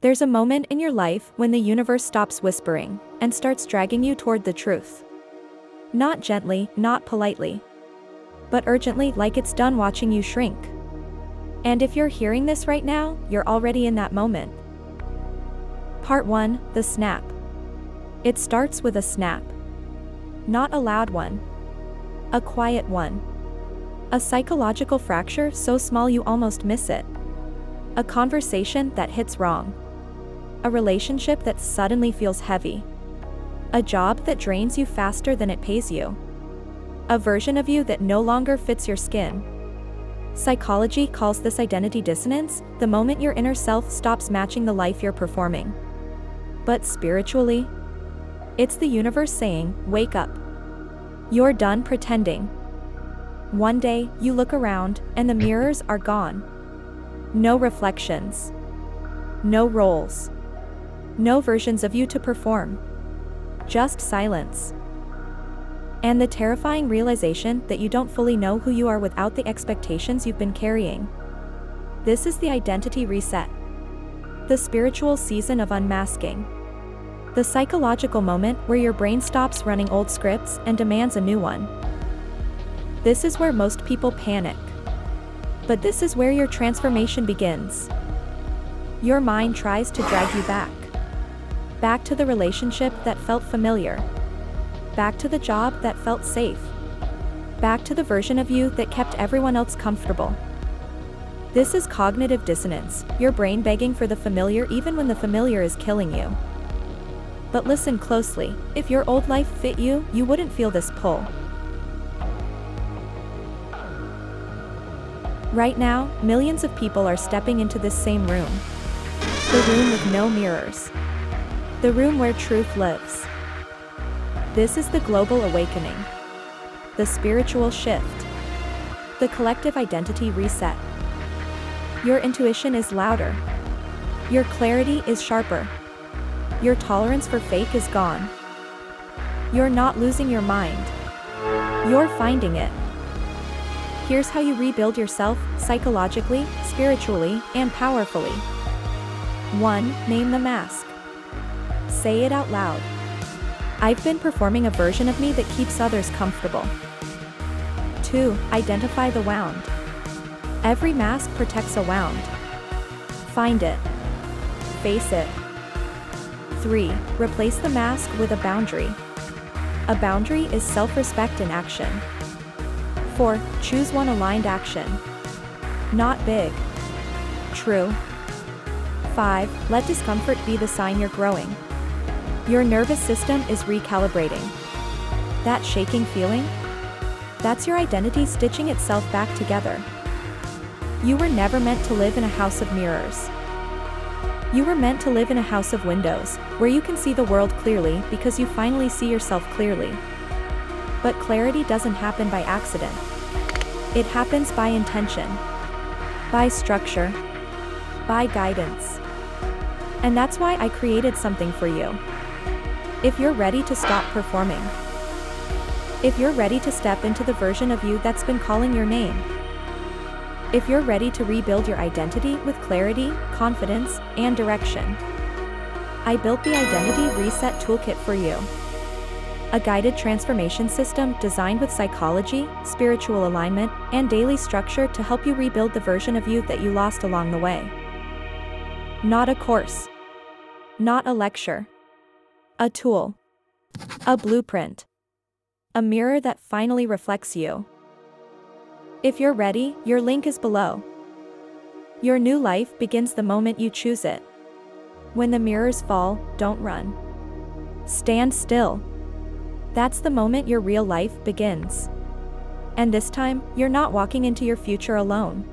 There's a moment in your life when the universe stops whispering and starts dragging you toward the truth. Not gently, not politely, but urgently, like it's done watching you shrink. And if you're hearing this right now, you're already in that moment. Part 1, the snap. It starts with a snap. Not a loud one. A quiet one. A psychological fracture so small you almost miss it. A conversation that hits wrong. A relationship that suddenly feels heavy. A job that drains you faster than it pays you. A version of you that no longer fits your skin. Psychology calls this identity dissonance, the moment your inner self stops matching the life you're performing. But spiritually, it's the universe saying, wake up. You're done pretending. One day, you look around, and the mirrors are gone. No reflections. No roles. No versions of you to perform. Just silence. And the terrifying realization that you don't fully know who you are without the expectations you've been carrying. This is the identity reset. The spiritual season of unmasking. The psychological moment where your brain stops running old scripts and demands a new one. This is where most people panic. But this is where your transformation begins. Your mind tries to drag you back. Back to the relationship that felt familiar. Back to the job that felt safe. Back to the version of you that kept everyone else comfortable. This is cognitive dissonance, your brain begging for the familiar even when the familiar is killing you. But listen closely, if your old life fit you, you wouldn't feel this pull. Right now, millions of people are stepping into this same room. The room with no mirrors. The room where truth lives. This is the global awakening. The spiritual shift. The collective identity reset. Your intuition is louder. Your clarity is sharper. Your tolerance for fake is gone. You're not losing your mind. You're finding it. Here's how you rebuild yourself, psychologically, spiritually, and powerfully. 1. Name the mask. Say it out loud. I've been performing a version of me that keeps others comfortable. 2. Identify the wound. Every mask protects a wound. Find it. Face it. 3. Replace the mask with a boundary. A boundary is self-respect in action. 4. Choose one aligned action. Not big. True. 5. Let discomfort be the sign you're growing. Your nervous system is recalibrating. That shaking feeling? That's your identity stitching itself back together. You were never meant to live in a house of mirrors. You were meant to live in a house of windows, where you can see the world clearly because you finally see yourself clearly. But clarity doesn't happen by accident. It happens by intention, by structure, by guidance. And that's why I created something for you. If you're ready to stop performing, if you're ready to step into the version of you that's been calling your name, if you're ready to rebuild your identity with clarity, confidence, and direction, I built the Identity Reset Toolkit for you. A guided transformation system designed with psychology, spiritual alignment, and daily structure to help you rebuild the version of you that you lost along the way. Not a course. Not a lecture. A tool. A blueprint. A mirror that finally reflects you. If you're ready, your link is below. Your new life begins the moment you choose it. When the mirrors fall, don't run. Stand still. That's the moment your real life begins. And this time, you're not walking into your future alone.